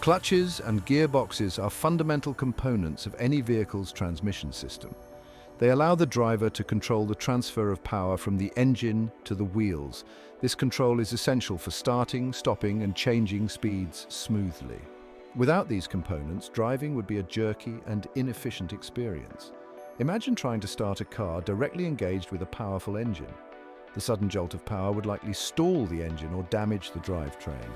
Clutches and gearboxes are fundamental components of any vehicle's transmission system. They allow the driver to control the transfer of power from the engine to the wheels. This control is essential for starting, stopping, and changing speeds smoothly. Without these components, driving would be a jerky and inefficient experience. Imagine trying to start a car directly engaged with a powerful engine. The sudden jolt of power would likely stall the engine or damage the drivetrain.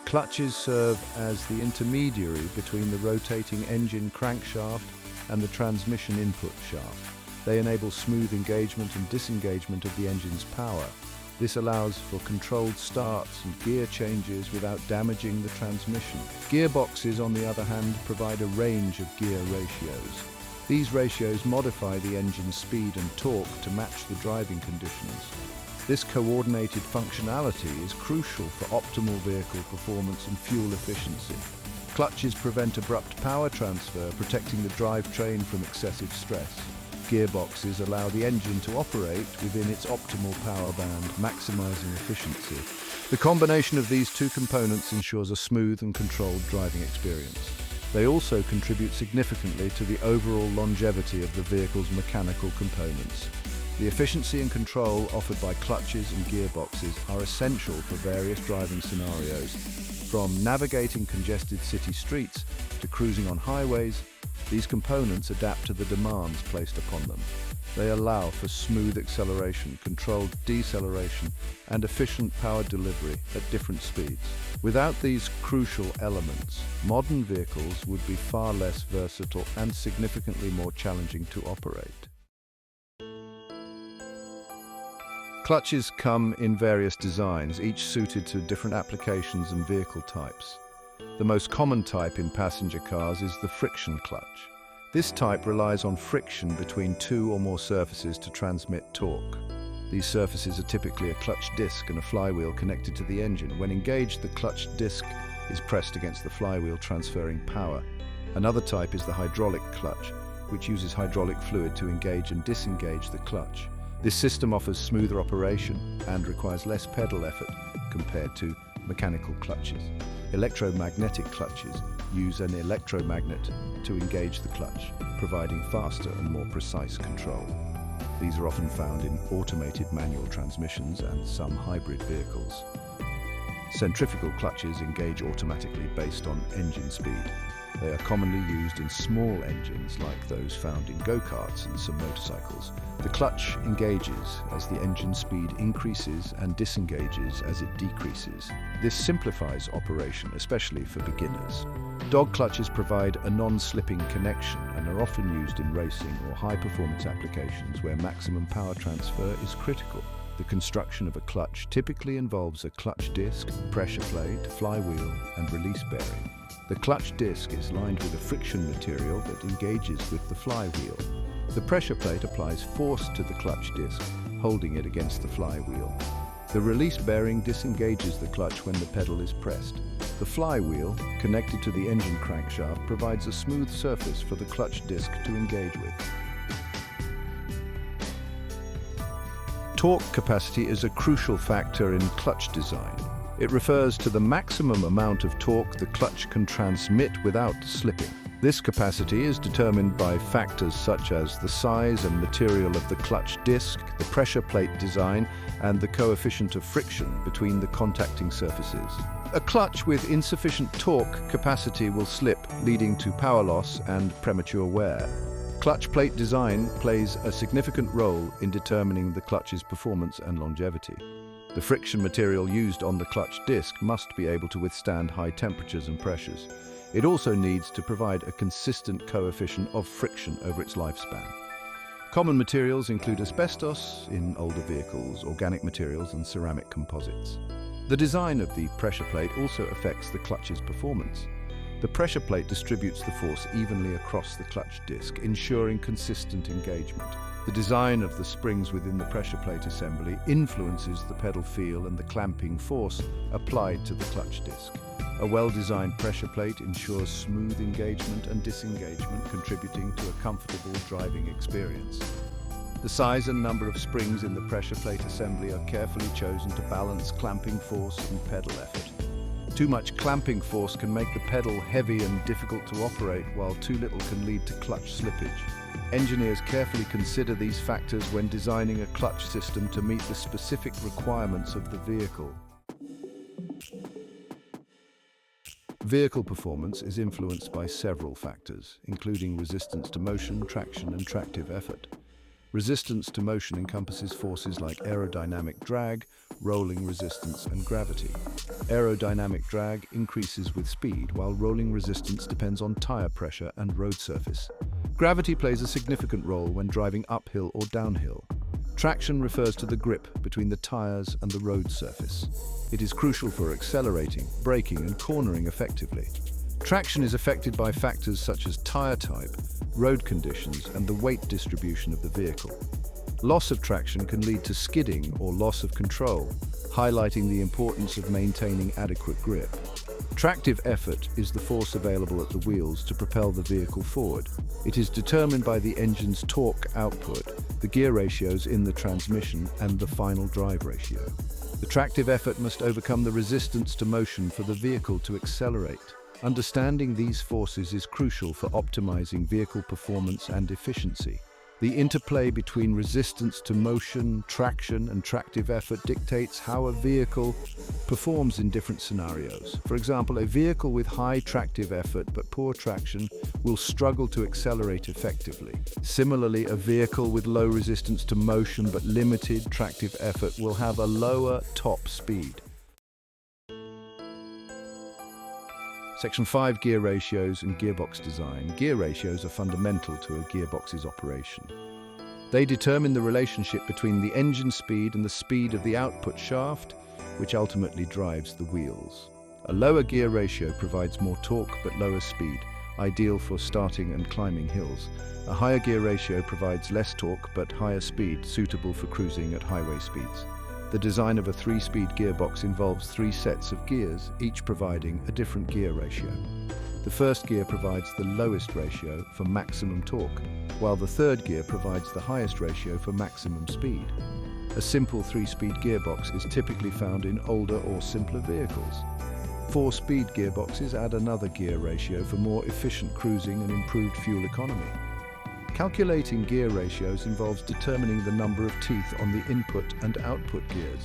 Clutches serve as the intermediary between the rotating engine crankshaft and the transmission input shaft. They enable smooth engagement and disengagement of the engine's power. This allows for controlled starts and gear changes without damaging the transmission. Gearboxes, on the other hand, provide a range of gear ratios. These ratios modify the engine's speed and torque to match the driving conditions. This coordinated functionality is crucial for optimal vehicle performance and fuel efficiency. Clutches prevent abrupt power transfer, protecting the drivetrain from excessive stress. Gearboxes allow the engine to operate within its optimal power band, maximizing efficiency. The combination of these two components ensures a smooth and controlled driving experience. They also contribute significantly to the overall longevity of the vehicle's mechanical components. The efficiency and control offered by clutches and gearboxes are essential for various driving scenarios, from navigating congested city streets to cruising on highways. These components adapt to the demands placed upon them. They allow for smooth acceleration, controlled deceleration, and efficient power delivery at different speeds. Without these crucial elements, modern vehicles would be far less versatile and significantly more challenging to operate. Clutches come in various designs, each suited to different applications and vehicle types. The most common type in passenger cars is the friction clutch. This type relies on friction between two or more surfaces to transmit torque. These surfaces are typically a clutch disc and a flywheel connected to the engine. When engaged, the clutch disc is pressed against the flywheel, transferring power. Another type is the hydraulic clutch, which uses hydraulic fluid to engage and disengage the clutch. This system offers smoother operation and requires less pedal effort compared to mechanical clutches. Electromagnetic clutches use an electromagnet to engage the clutch, providing faster and more precise control. These are often found in automated manual transmissions and some hybrid vehicles. Centrifugal clutches engage automatically based on engine speed. They are commonly used in small engines like those found in go-karts and some motorcycles. The clutch engages as the engine speed increases and disengages as it decreases. This simplifies operation, especially for beginners. Dog clutches provide a non-slipping connection and are often used in racing or high-performance applications where maximum power transfer is critical. The construction of a clutch typically involves a clutch disc, pressure plate, flywheel, and release bearing. The clutch disc is lined with a friction material that engages with the flywheel. The pressure plate applies force to the clutch disc, holding it against the flywheel. The release bearing disengages the clutch when the pedal is pressed. The flywheel, connected to the engine crankshaft, provides a smooth surface for the clutch disc to engage with. Torque capacity is a crucial factor in clutch design. It refers to the maximum amount of torque the clutch can transmit without slipping. This capacity is determined by factors such as the size and material of the clutch disc, the pressure plate design, and the coefficient of friction between the contacting surfaces. A clutch with insufficient torque capacity will slip, leading to power loss and premature wear. Clutch plate design plays a significant role in determining the clutch's performance and longevity. The friction material used on the clutch disc must be able to withstand high temperatures and pressures. It also needs to provide a consistent coefficient of friction over its lifespan. Common materials include asbestos in older vehicles, organic materials, and ceramic composites. The design of the pressure plate also affects the clutch's performance. The pressure plate distributes the force evenly across the clutch disc, ensuring consistent engagement. The design of the springs within the pressure plate assembly influences the pedal feel and the clamping force applied to the clutch disc. A well-designed pressure plate ensures smooth engagement and disengagement, contributing to a comfortable driving experience. The size and number of springs in the pressure plate assembly are carefully chosen to balance clamping force and pedal effort. Too much clamping force can make the pedal heavy and difficult to operate, while too little can lead to clutch slippage. Engineers carefully consider these factors when designing a clutch system to meet the specific requirements of the vehicle. Vehicle performance is influenced by several factors, including resistance to motion, traction, and tractive effort. Resistance to motion encompasses forces like aerodynamic drag, rolling resistance, and gravity. Aerodynamic drag increases with speed, while rolling resistance depends on tire pressure and road surface. Gravity plays a significant role when driving uphill or downhill. Traction refers to the grip between the tires and the road surface. It is crucial for accelerating, braking, and cornering effectively. Traction is affected by factors such as tire type, road conditions, and the weight distribution of the vehicle. Loss of traction can lead to skidding or loss of control, highlighting the importance of maintaining adequate grip. Tractive effort is the force available at the wheels to propel the vehicle forward. It is determined by the engine's torque output, the gear ratios in the transmission, and the final drive ratio. The tractive effort must overcome the resistance to motion for the vehicle to accelerate. Understanding these forces is crucial for optimizing vehicle performance and efficiency. The interplay between resistance to motion, traction, and tractive effort dictates how a vehicle performs in different scenarios. For example, a vehicle with high tractive effort but poor traction will struggle to accelerate effectively. Similarly, a vehicle with low resistance to motion but limited tractive effort will have a lower top speed. Section 5. Gear ratios and gearbox design. Gear ratios are fundamental to a gearbox's operation. They determine the relationship between the engine speed and the speed of the output shaft, which ultimately drives the wheels. A lower gear ratio provides more torque but lower speed, ideal for starting and climbing hills. A higher gear ratio provides less torque but higher speed, suitable for cruising at highway speeds. The design of a 3-speed gearbox involves 3 sets of gears, each providing a different gear ratio. The first gear provides the lowest ratio for maximum torque, while the third gear provides the highest ratio for maximum speed. A simple 3-speed gearbox is typically found in older or simpler vehicles. 4-speed gearboxes add another gear ratio for more efficient cruising and improved fuel economy. Calculating gear ratios involves determining the number of teeth on the input and output gears.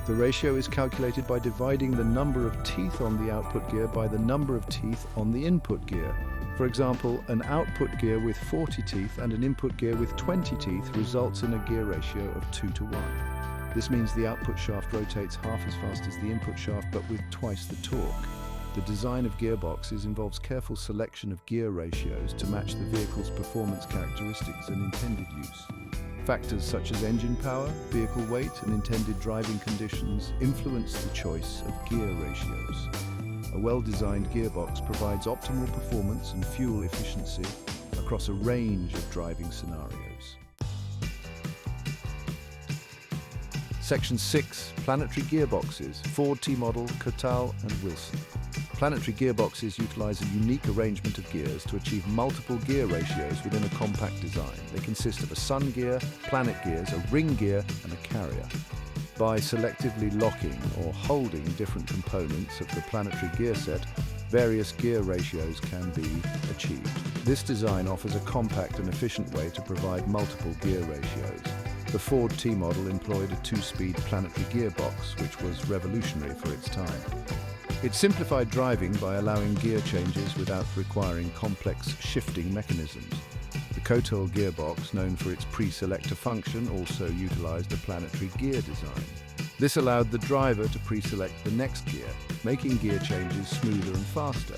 The ratio is calculated by dividing the number of teeth on the output gear by the number of teeth on the input gear. For example, an output gear with 40 teeth and an input gear with 20 teeth results in a gear ratio of 2:1. This means the output shaft rotates half as fast as the input shaft but with twice the torque. The design of gearboxes involves careful selection of gear ratios to match the vehicle's performance characteristics and intended use. Factors such as engine power, vehicle weight, and intended driving conditions influence the choice of gear ratios. A well-designed gearbox provides optimal performance and fuel efficiency across a range of driving scenarios. Section 6. Planetary gearboxes. Ford T-Model, Kotal, and Wilson. Planetary gearboxes utilize a unique arrangement of gears to achieve multiple gear ratios within a compact design. They consist of a sun gear, planet gears, a ring gear, and a carrier. By selectively locking or holding different components of the planetary gear set, various gear ratios can be achieved. This design offers a compact and efficient way to provide multiple gear ratios. The Ford T-Model employed a 2-speed planetary gearbox, which was revolutionary for its time. It simplified driving by allowing gear changes without requiring complex shifting mechanisms. The Kotal gearbox, known for its pre-selector function, also utilized a planetary gear design. This allowed the driver to pre-select the next gear, making gear changes smoother and faster.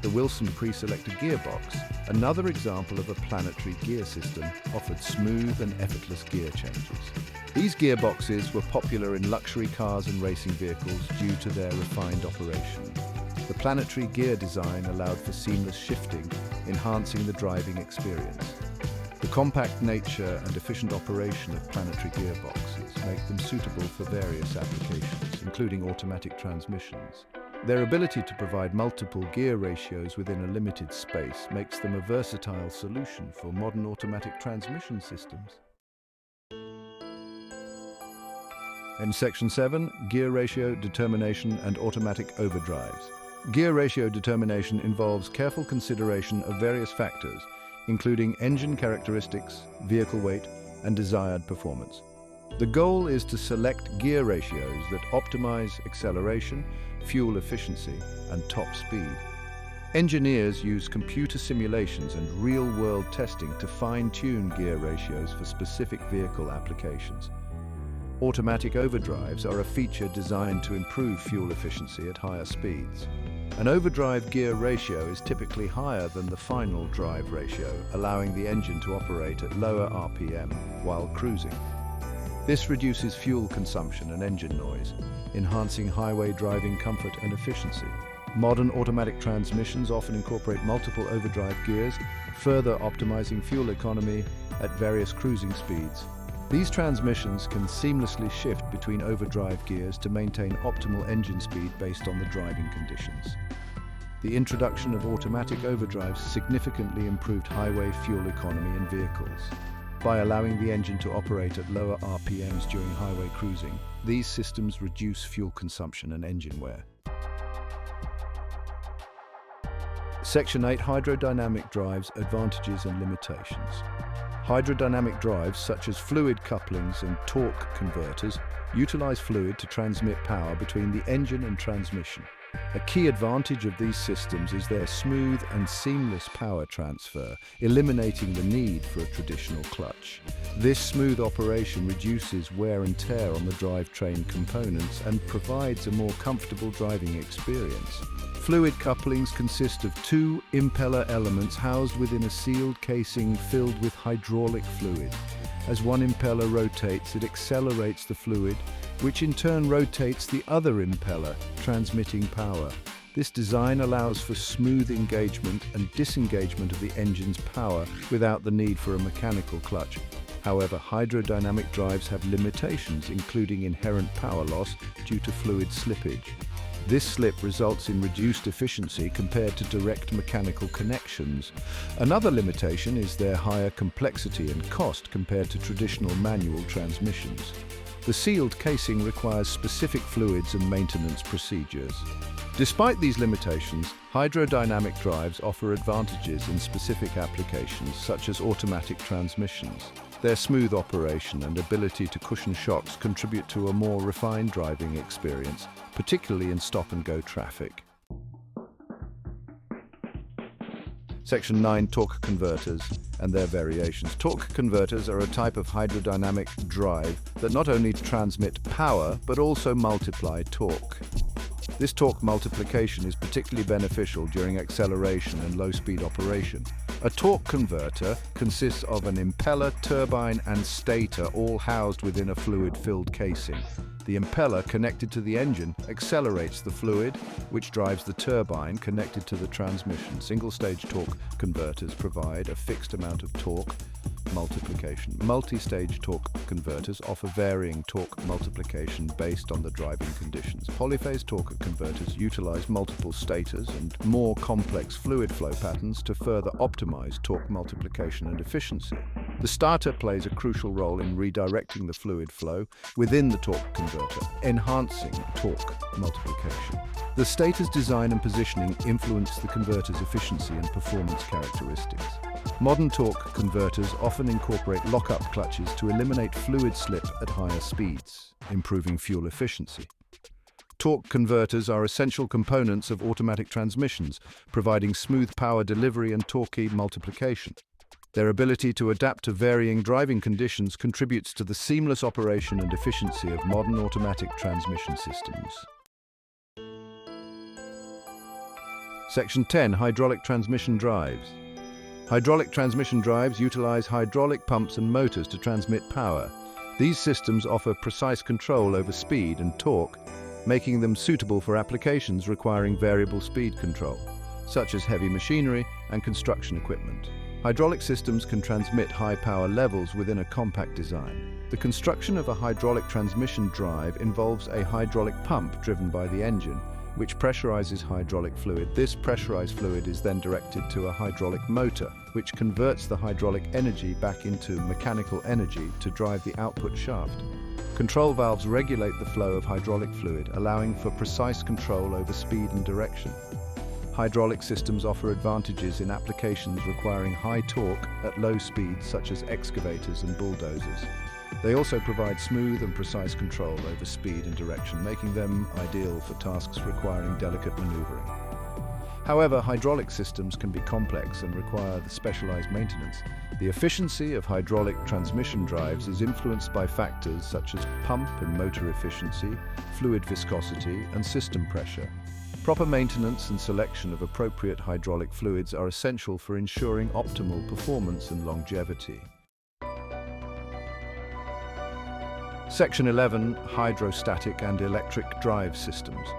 The Wilson pre-selector gearbox, another example of a planetary gear system, offered smooth and effortless gear changes. These gearboxes were popular in luxury cars and racing vehicles due to their refined operation. The planetary gear design allowed for seamless shifting, enhancing the driving experience. The compact nature and efficient operation of planetary gearboxes make them suitable for various applications, including automatic transmissions. Their ability to provide multiple gear ratios within a limited space makes them a versatile solution for modern automatic transmission systems. In Section 7, gear ratio determination and automatic overdrives. Gear ratio determination involves careful consideration of various factors, including engine characteristics, vehicle weight, and desired performance. The goal is to select gear ratios that optimize acceleration, fuel efficiency, and top speed. Engineers use computer simulations and real-world testing to fine-tune gear ratios for specific vehicle applications. Automatic overdrives are a feature designed to improve fuel efficiency at higher speeds. An overdrive gear ratio is typically higher than the final drive ratio, allowing the engine to operate at lower RPM while cruising. This reduces fuel consumption and engine noise, enhancing highway driving comfort and efficiency. Modern automatic transmissions often incorporate multiple overdrive gears, further optimizing fuel economy at various cruising speeds. These transmissions can seamlessly shift between overdrive gears to maintain optimal engine speed based on the driving conditions. The introduction of automatic overdrives significantly improved highway fuel economy in vehicles. By allowing the engine to operate at lower RPMs during highway cruising, these systems reduce fuel consumption and engine wear. Section 8, hydrodynamic drives, advantages and limitations. Hydrodynamic drives, such as fluid couplings and torque converters, utilize fluid to transmit power between the engine and transmission. A key advantage of these systems is their smooth and seamless power transfer, eliminating the need for a traditional clutch. This smooth operation reduces wear and tear on the drivetrain components and provides a more comfortable driving experience. Fluid couplings consist of two impeller elements housed within a sealed casing filled with hydraulic fluid. As one impeller rotates, it accelerates the fluid, which in turn rotates the other impeller, transmitting power. This design allows for smooth engagement and disengagement of the engine's power without the need for a mechanical clutch. However, hydrodynamic drives have limitations, including inherent power loss due to fluid slippage. This slip results in reduced efficiency compared to direct mechanical connections. Another limitation is their higher complexity and cost compared to traditional manual transmissions. The sealed casing requires specific fluids and maintenance procedures. Despite these limitations, hydrodynamic drives offer advantages in specific applications, such as automatic transmissions. Their smooth operation and ability to cushion shocks contribute to a more refined driving experience, particularly in stop-and-go traffic. Section 9, torque converters and their variations. Torque converters are a type of hydrodynamic drive that not only transmit power, but also multiply torque. This torque multiplication is particularly beneficial during acceleration and low-speed operation. A torque converter consists of an impeller, turbine, and stator all housed within a fluid-filled casing. The impeller connected to the engine accelerates the fluid, which drives the turbine connected to the transmission. Single-stage torque converters provide a fixed amount of torque multiplication. Multi-stage torque converters offer varying torque multiplication based on the driving conditions. Polyphase torque converters utilize multiple stators and more complex fluid flow patterns to further optimize torque multiplication and efficiency. The starter plays a crucial role in redirecting the fluid flow within the torque converter, enhancing torque multiplication. The stator's design and positioning influence the converter's efficiency and performance characteristics. Modern torque converters often incorporate lock-up clutches to eliminate fluid slip at higher speeds, improving fuel efficiency. Torque converters are essential components of automatic transmissions, providing smooth power delivery and torque multiplication. Their ability to adapt to varying driving conditions contributes to the seamless operation and efficiency of modern automatic transmission systems. Section 10, hydraulic transmission drives. Hydraulic transmission drives utilize hydraulic pumps and motors to transmit power. These systems offer precise control over speed and torque, making them suitable for applications requiring variable speed control, such as heavy machinery and construction equipment. Hydraulic systems can transmit high power levels within a compact design. The construction of a hydraulic transmission drive involves a hydraulic pump driven by the engine, which pressurizes hydraulic fluid. This pressurized fluid is then directed to a hydraulic motor, which converts the hydraulic energy back into mechanical energy to drive the output shaft. Control valves regulate the flow of hydraulic fluid, allowing for precise control over speed and direction. Hydraulic systems offer advantages in applications requiring high torque at low speeds, such as excavators and bulldozers. They also provide smooth and precise control over speed and direction, making them ideal for tasks requiring delicate maneuvering. However, hydraulic systems can be complex and require the specialized maintenance. The efficiency of hydraulic transmission drives is influenced by factors such as pump and motor efficiency, fluid viscosity, and system pressure. Proper maintenance and selection of appropriate hydraulic fluids are essential for ensuring optimal performance and longevity. Section 11. Hydrostatic and electric drive systems.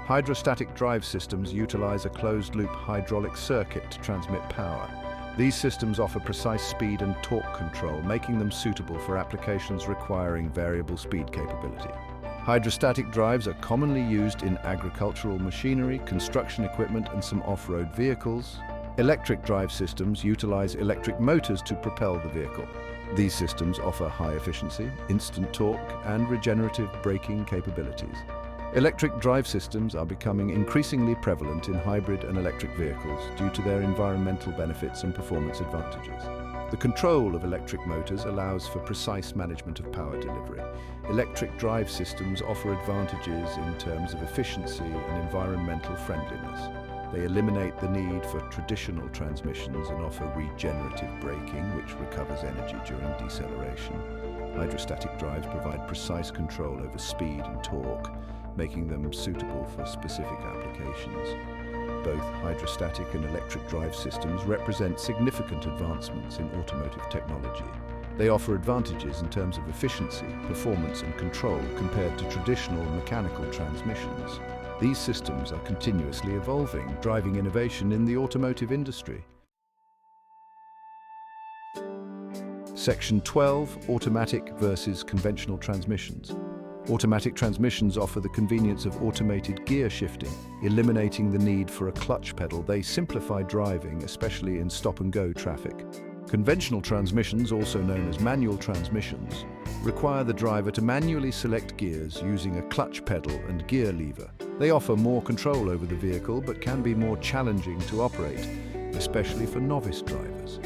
Hydrostatic drive systems utilize a closed-loop hydraulic circuit to transmit power. These systems offer precise speed and torque control, making them suitable for applications requiring variable speed capability. Hydrostatic drives are commonly used in agricultural machinery, construction equipment, and some off-road vehicles. Electric drive systems utilize electric motors to propel the vehicle. These systems offer high efficiency, instant torque, and regenerative braking capabilities. Electric drive systems are becoming increasingly prevalent in hybrid and electric vehicles due to their environmental benefits and performance advantages. The control of electric motors allows for precise management of power delivery. Electric drive systems offer advantages in terms of efficiency and environmental friendliness. They eliminate the need for traditional transmissions and offer regenerative braking, which recovers energy during deceleration. Hydrostatic drives provide precise control over speed and torque, making them suitable for specific applications. Both hydrostatic and electric drive systems represent significant advancements in automotive technology. They offer advantages in terms of efficiency, performance, and control compared to traditional mechanical transmissions. These systems are continuously evolving, driving innovation in the automotive industry. Section 12. Automatic versus conventional transmissions. Automatic transmissions offer the convenience of automated gear shifting, eliminating the need for a clutch pedal. They simplify driving, especially in stop-and-go traffic. Conventional transmissions, also known as manual transmissions, require the driver to manually select gears using a clutch pedal and gear lever. They offer more control over the vehicle but can be more challenging to operate, especially for novice drivers.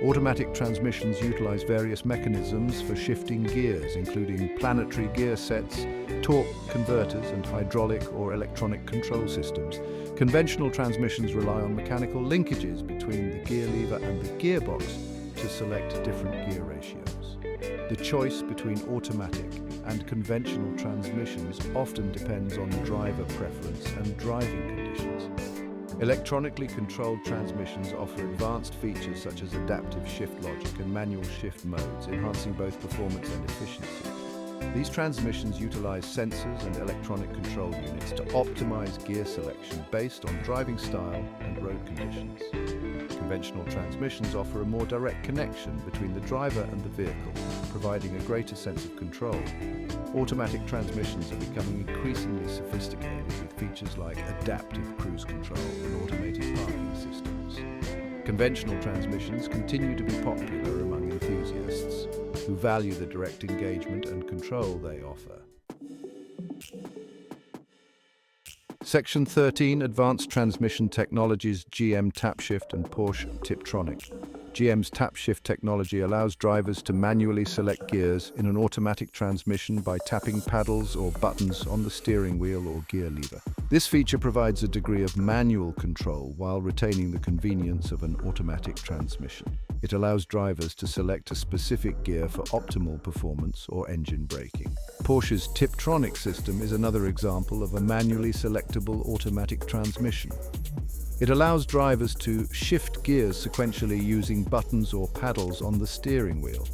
Automatic transmissions utilize various mechanisms for shifting gears, including planetary gear sets, torque converters, and hydraulic or electronic control systems. Conventional transmissions rely on mechanical linkages between the gear lever and the gearbox to select different gear ratios. The choice between automatic and conventional transmissions often depends on driver preference and driving conditions. Electronically controlled transmissions offer advanced features such as adaptive shift logic and manual shift modes, enhancing both performance and efficiency. These transmissions utilize sensors and electronic control units to optimize gear selection based on driving style and road conditions. Conventional transmissions offer a more direct connection between the driver and the vehicle, providing a greater sense of control. Automatic transmissions are becoming increasingly sophisticated with features like adaptive cruise control and automated parking systems. Conventional transmissions continue to be popular among enthusiasts who value the direct engagement and control they offer. Section 13. Advanced Transmission Technologies, GM Tapshift and Porsche Tiptronic. GM's Tapshift technology allows drivers to manually select gears in an automatic transmission by tapping paddles or buttons on the steering wheel or gear lever. This feature provides a degree of manual control while retaining the convenience of an automatic transmission. It allows drivers to select a specific gear for optimal performance or engine braking. Porsche's Tiptronic system is another example of a manually selectable automatic transmission. It allows drivers to shift gears sequentially using buttons or paddles on the steering wheel.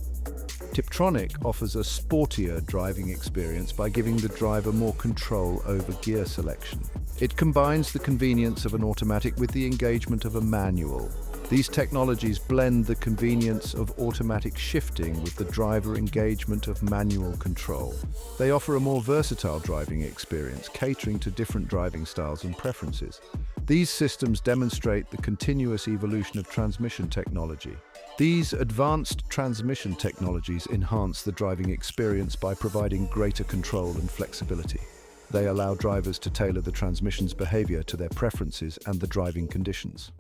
Tiptronic offers a sportier driving experience by giving the driver more control over gear selection. It combines the convenience of an automatic with the engagement of a manual, These technologies blend the convenience of automatic shifting with the driver engagement of manual control. They offer a more versatile driving experience, catering to different driving styles and preferences. These systems demonstrate the continuous evolution of transmission technology. These advanced transmission technologies enhance the driving experience by providing greater control and flexibility. They allow drivers to tailor the transmission's behavior to their preferences and the driving conditions.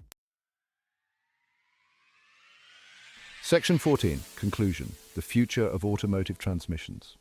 Section 14. Conclusion. The future of automotive transmissions.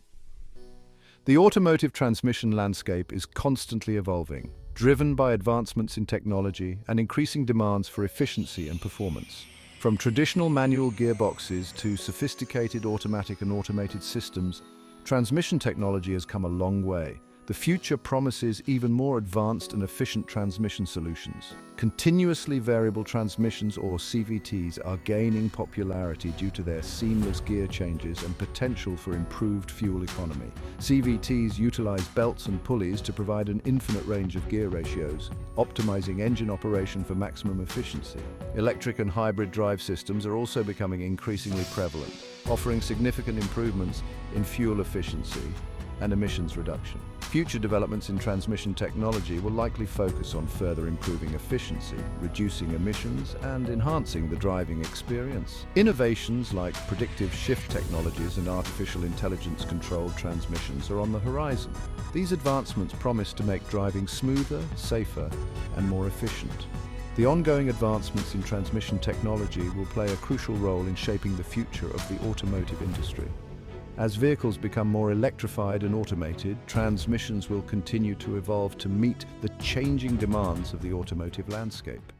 The automotive transmission landscape is constantly evolving, driven by advancements in technology and increasing demands for efficiency and performance. From traditional manual gearboxes to sophisticated automatic and automated systems, transmission technology has come a long way. The future promises even more advanced and efficient transmission solutions. Continuously variable transmissions, or CVTs, are gaining popularity due to their seamless gear changes and potential for improved fuel economy. CVTs utilize belts and pulleys to provide an infinite range of gear ratios, optimizing engine operation for maximum efficiency. Electric and hybrid drive systems are also becoming increasingly prevalent, offering significant improvements in fuel efficiency and emissions reduction. Future developments in transmission technology will likely focus on further improving efficiency, reducing emissions, and enhancing the driving experience. Innovations like predictive shift technologies and artificial intelligence-controlled transmissions are on the horizon. These advancements promise to make driving smoother, safer, and more efficient. The ongoing advancements in transmission technology will play a crucial role in shaping the future of the automotive industry. As vehicles become more electrified and automated, transmissions will continue to evolve to meet the changing demands of the automotive landscape.